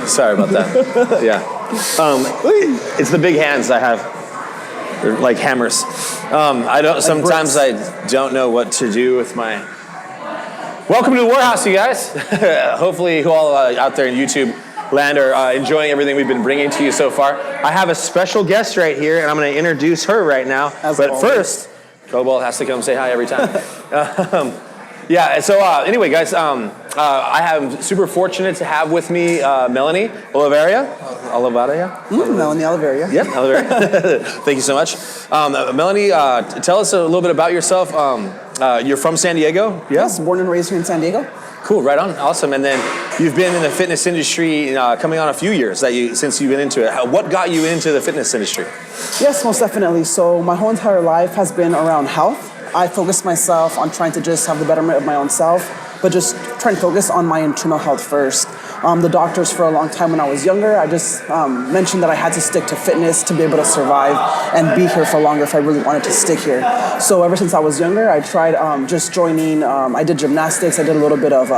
Sorry about that. Yeah. It's the big hands I have. They're like hammers. Sometimes I don't know what to do with my... Welcome to the warehouse, you guys. Hopefully you all out there in YouTube land are enjoying everything we've been bringing to you so far. I have a special guest right here, and I'm going to introduce her right now. First, Cobalt has to come say hi every time. Anyway, guys, I am super fortunate to have with me Melanie Olivarria. Melanie Olivarria. Yep, Olivarria. Thank you so much. Melanie, tell us a little bit about yourself. You're from San Diego? Yeah? Yes, born and raised here in San Diego. Cool, right on, awesome. And then you've been in the fitness industry coming on a few years since you've been into it. What got you into the fitness industry? Yes, most definitely. So my whole entire life has been around health. I focused myself on trying to just have the betterment of my own self, but just trying to focus on my internal health first. The doctors for a long time when I was younger, I just mentioned that I had to stick to fitness to be able to survive and be here for longer if I really wanted to stick here. So ever since I was younger, I tried just joining, I did gymnastics, I did a little bit of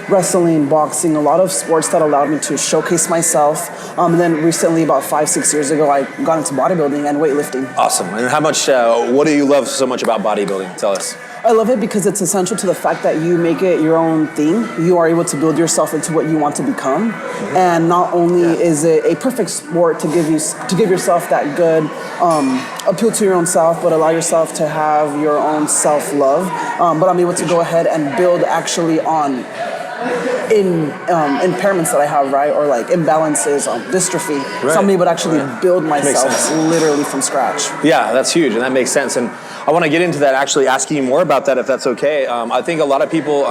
wrestling, boxing, a lot of sports that allowed me to showcase myself. And then recently, about 5-6 years ago, I got into bodybuilding and weightlifting. Awesome. And how much, what do you love so much about bodybuilding? Tell us. I love it because it's essential to the fact that you make it your own thing. You are able to build yourself into what you want to become. Mm-hmm. And not only is it a perfect sport to give yourself that good appeal to your own self, but allow yourself to have your own self-love. But I'm able to go ahead and build actually on impairments that I have, right? Or like imbalances, dystrophy. Right. So I'm able to actually build myself literally from scratch. Yeah, that's huge, and that makes sense. And I want to get into that, actually asking you more about that, if that's okay. I think a lot of people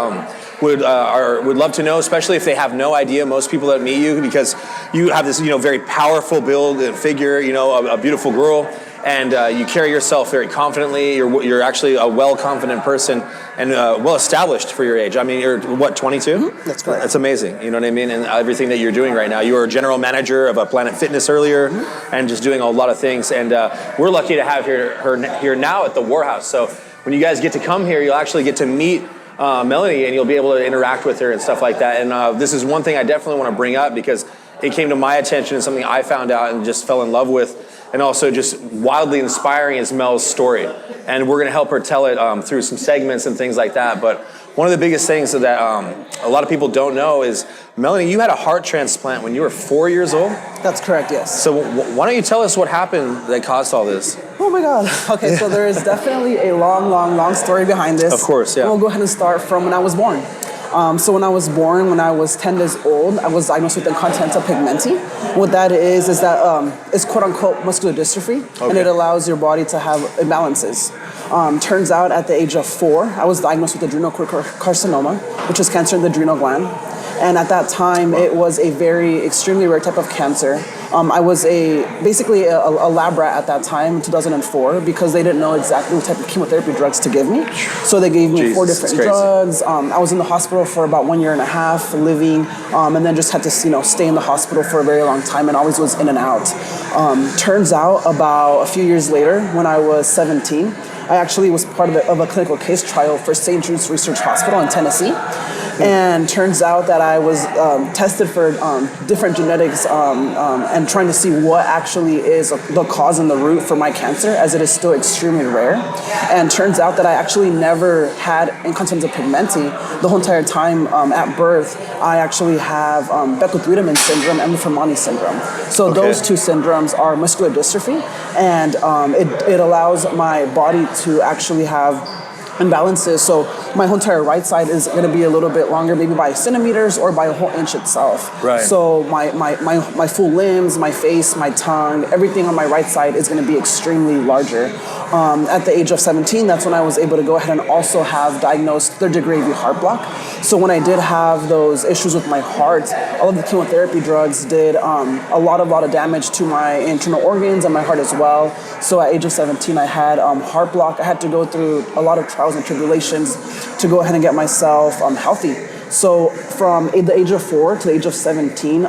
would love to know, especially if they have no idea. Most people that meet you, because you have this, very powerful build and figure, a beautiful girl, and you carry yourself very confidently. You're actually a well-confident person and well-established for your age. I mean, you're, what, 22? Mm-hmm. That's correct. That's amazing, you know what I mean? And everything that you're doing right now. You were a general manager of a Planet Fitness earlier, and just doing a lot of things. And we're lucky to have her here now at the warehouse. So when you guys get to come here, you'll actually get to meet Melanie, and you'll be able to interact with her and stuff like that. And this is one thing I definitely want to bring up, because it came to my attention and something I found out and just fell in love with. And also just wildly inspiring is Mel's story. And we're gonna help her tell it through some segments and things like that. But one of the biggest things that a lot of people don't know is, Melanie, you had a heart transplant when you were 4 years old? That's correct, yes. So why don't you tell us what happened that caused all this? Oh my God. Okay, so there is definitely a long story behind this. Of course, yeah. We'll go ahead and start from when I was born. So when I was born, when I was 10 days old, I was diagnosed with incontinentia pigmenti. What that is that it's quote-unquote muscular dystrophy, and it allows your body to have imbalances. Turns out at the age of 4, I was diagnosed with adrenal carcinoma, which is cancer in the adrenal gland. And at that time, it was a very extremely rare type of cancer. I was basically a lab rat at that time, 2004, because they didn't know exactly what type of chemotherapy drugs to give me. So they gave me 4 different drugs. I was in the hospital for about 1.5 years, living, and then just had to stay in the hospital for a very long time, and always was in and out. Turns out about a few years later, when I was 17, I actually was part of a clinical case trial for St. Jude's Research Hospital in Tennessee. And turns out that I was tested for different genetics and trying to see what actually is the cause and the root for my cancer, as it is still extremely rare. And turns out that I actually never had incontinentia pigmenti. The whole entire time at birth, I actually have Becker-Wiedemann syndrome and Laffermani syndrome. So those two syndromes are muscular dystrophy, and it allows my body to actually have imbalances. So my whole entire right side is going to be a little bit longer, maybe by centimeters or by a whole inch itself. Right. So my full limbs, my face, my tongue, everything on my right side is going to be extremely larger. At the age of 17, that's when I was able to go ahead and also have diagnosed 3rd-degree AV heart block. So when I did have those issues with my heart, all of the chemotherapy drugs did a lot of damage to my internal organs and my heart as well. So at age of 17, I had heart block. I had to go through a lot of trials and tribulations to go ahead and get myself healthy. So from the age of 4 to the age of 17,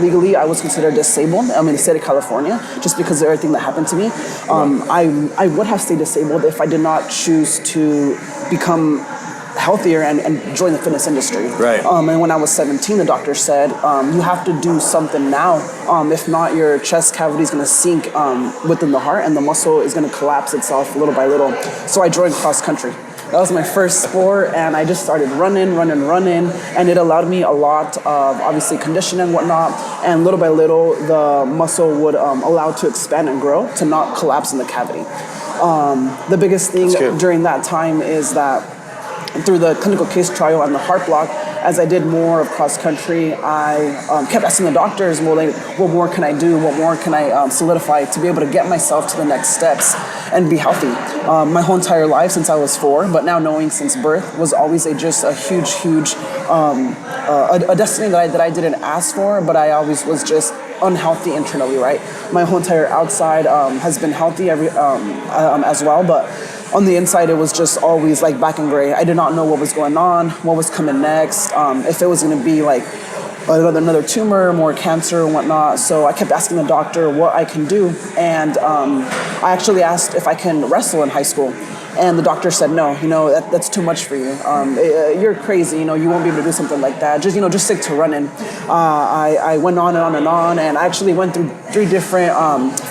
legally I was considered disabled. I'm in the state of California, just because of everything that happened to me. I would have stayed disabled if I did not choose to become healthier and join the fitness industry. Right. And when I was 17, the doctor said, you have to do something now. If not, your chest cavity is going to sink within the heart, and the muscle is going to collapse itself little by little. So I joined cross country. That was my first sport, and I just started running, and it allowed me a lot of obviously conditioning and whatnot, and little by little the muscle would allow to expand and grow to not collapse in the cavity. The biggest thing during that time is that through the clinical case trial and the heart block, as I did more of cross country, I kept asking the doctors, well, like, what more can I do? What more can I solidify to be able to get myself to the next steps and be healthy? My whole entire life since I was 4, but now knowing since birth, was always just a huge, a destiny that I didn't ask for, but I always was just unhealthy internally, right? My whole entire outside has been healthy as well, but on the inside, it was just always like black and gray. I did not know what was going on, what was coming next, if it was going to be like another tumor, more cancer and whatnot. So I kept asking the doctor what I can do. And I actually asked if I can wrestle in high school. And the doctor said, no, that's too much for you. You're crazy, you won't be able to do something like that. Just stick to running. I went on and on and on, and I actually went through 3 different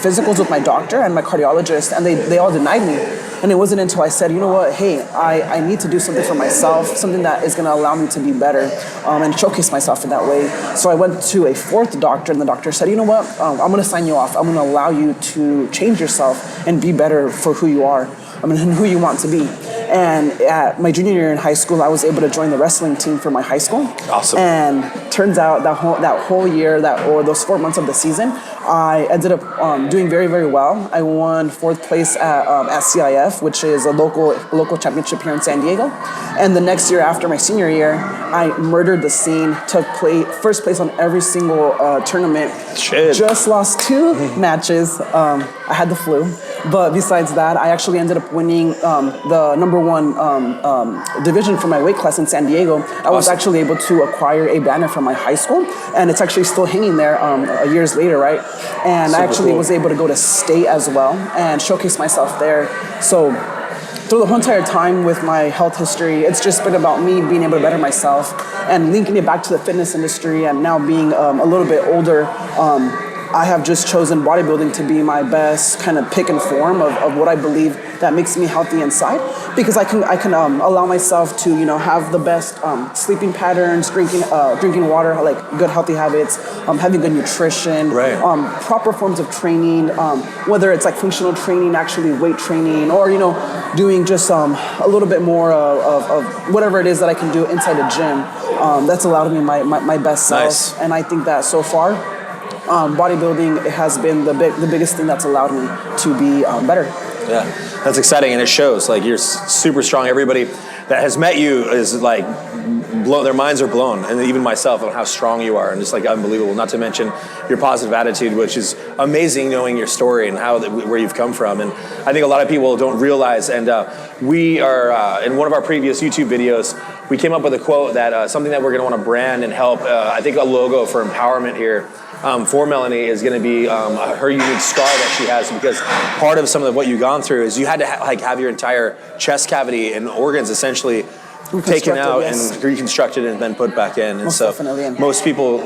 physicals with my doctor and my cardiologist, and they all denied me. And it wasn't until I said, you know what, hey, I need to do something for myself, something that is going to allow me to be better and showcase myself in that way. So I went to a 4th doctor, and the doctor said, you know what, I'm going to sign you off. I'm going to allow you to change yourself and be better for who you are. And who you want to be. And at my junior year in high school, I was able to join the wrestling team for my high school. Awesome. And turns out that whole year, or those 4 months of the season, I ended up doing very, very well. I won 4th place at CIF, which is a local championship here in San Diego. And the next year, after my senior year, I murdered the scene, took first place on every single tournament. Shit. Just lost 2 matches. I had the flu. But besides that, I actually ended up winning the number 1 division for my weight class in San Diego. I was actually able to acquire a banner from my high school, and it's actually still hanging there years later, right? And I actually was able to go to state as well and showcase myself there. So through the whole entire time with my health history, it's just been about me being able to better myself and linking it back to the fitness industry. And now being a little bit older, I have just chosen bodybuilding to be my best kind of pick and form of what I believe that makes me healthy inside, because I can allow myself to have the best sleeping patterns, drinking water, like good healthy habits, having good nutrition, right. Proper forms of training, whether it's like functional training, actually weight training, or doing just a little bit more of whatever it is that I can do inside a gym. That's allowed me my best self. Nice. And I think that so far, bodybuilding has been the biggest thing that's allowed me to be better. Yeah, that's exciting, and it shows. Like, you're super strong. Everybody that has met you is like, their minds are blown, and even myself, on how strong you are, and just like unbelievable. Not to mention your positive attitude, which is amazing, knowing your story and where you've come from. And I think a lot of people don't realize. And we are in one of our previous YouTube videos, we came up with a quote that something that we're going to want to brand and help. I think a logo for empowerment here. For Melanie is going to be her unique scar that she has, because part of some of what you've gone through is you had to have your entire chest cavity and organs essentially taken out and reconstructed and then put back in. And so most people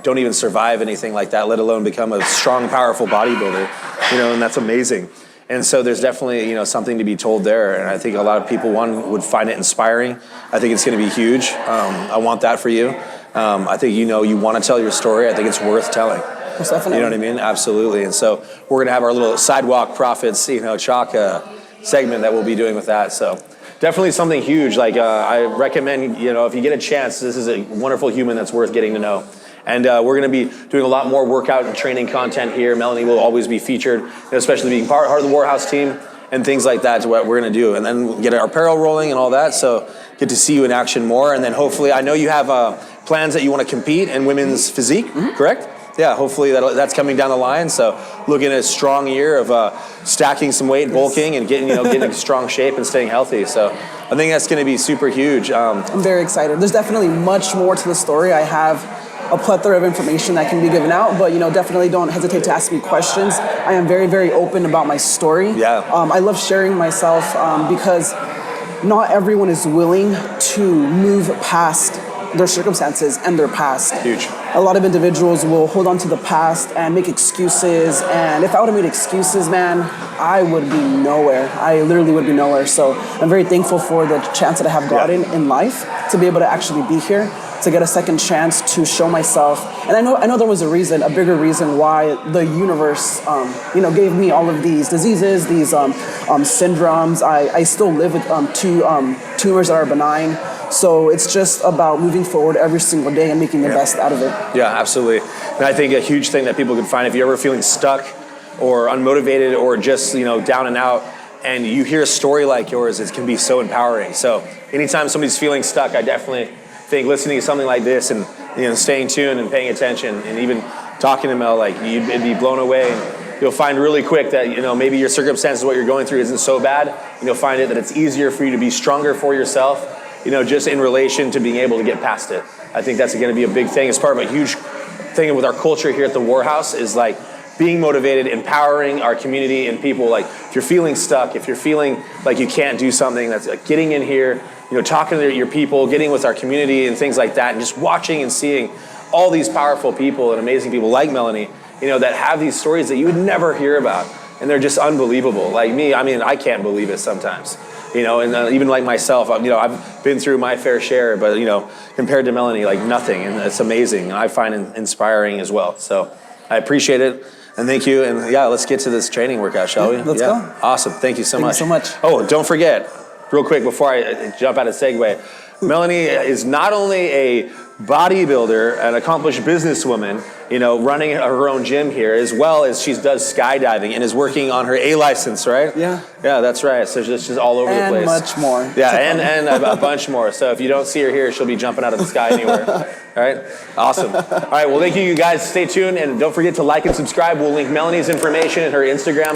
don't even survive anything like that, let alone become a strong, powerful bodybuilder, and that's amazing. And so there's definitely, something to be told there. And I think a lot of people, would find it inspiring. I think it's going to be huge. I want that for you. I think you want to tell your story. I think it's worth telling. Most definitely. You know what I mean? Absolutely. And so we're going to have our little Sidewalk Profits, chalk segment that we'll be doing with that. So definitely something huge. I recommend, if you get a chance, this is a wonderful human that's worth getting to know. And we're going to be doing a lot more workout and training content here. Melanie will always be featured, especially being part of the Warhouse team and things like that is what we're going to do. And then we'll get our apparel rolling and all that. So get to see you in action more. And then hopefully, I know you have plans that you want to compete in women's physique, correct? Yeah, hopefully that's coming down the line. So looking at a strong year of stacking some weight, bulking, and getting in strong shape and staying healthy. So I think that's going to be super huge. I'm very excited. There's definitely much more to the story. I have a plethora of information that can be given out, but definitely don't hesitate to ask me questions. I am very, very open about my story. Yeah. I love sharing myself because not everyone is willing to move past their circumstances and their past. Huge. A lot of individuals will hold on to the past and make excuses. And if I would have made excuses, man, I would be nowhere. I literally would be nowhere. So I'm very thankful for the chance that I have gotten in life to be able to actually be here, to get a second chance to show myself. And I know there was a reason, a bigger reason why the universe, gave me all of these diseases, these syndromes. I still live with two tumors that are benign. So it's just about moving forward every single day and making the best out of it. Yeah, absolutely. And I think a huge thing that people can find, if you're ever feeling stuck or unmotivated or just, down and out, and you hear a story like yours, it can be so empowering. So anytime somebody's feeling stuck, I definitely think listening to something like this and, staying tuned and paying attention and even talking to Mel, you'd be blown away. And you'll find really quick that, maybe your circumstances, what you're going through isn't so bad. You'll find it that it's easier for you to be stronger for yourself, just in relation to being able to get past it. I think that's going to be a big thing. It's part of a huge thing with our culture here at the Warhouse is being motivated, empowering our community and people. If you're feeling stuck, if you're feeling like you can't do something, that's getting in here, talking to your people, getting with our community and things like that, and just watching and seeing all these powerful people and amazing people like Melanie, that have these stories that you would never hear about. And they're just unbelievable. Like me, I can't believe it sometimes. And even like myself, I've been through my fair share, but compared to Melanie, nothing, and it's amazing. And I find it inspiring as well. So I appreciate it, and thank you. And let's get to this training workout, shall we? Let's go. Awesome. Thank you so much. Thank you so much. Oh, don't forget, real quick before I jump out of segue, Melanie is not only a bodybuilder, an accomplished businesswoman, running her own gym here, as well as she does skydiving and is working on her A license, right? Yeah. Yeah, that's right. So she's just all over the place. And much more. Yeah, and a bunch more. So if you don't see her here, she'll be jumping out of the sky anywhere. All right? Awesome. All right, well, thank you guys. Stay tuned, and don't forget to like and subscribe. We'll link Melanie's information and her Instagram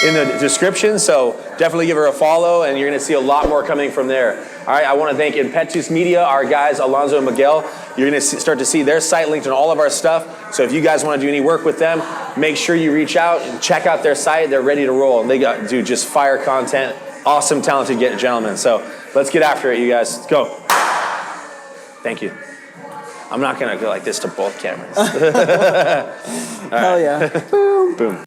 in the description, so definitely give her a follow, and you're going to see a lot more coming from there. All right, I want to thank Impetus Media, our guys, Alonzo and Miguel. You're going to start to see their site linked on all of our stuff. So if you guys want to do any work with them, make sure you reach out and check out their site. They're ready to roll, and they do just fire content. Awesome, talented gentlemen. So let's get after it, you guys. Let's go. Thank you. I'm not going to go like this to both cameras. Hell yeah. Boom.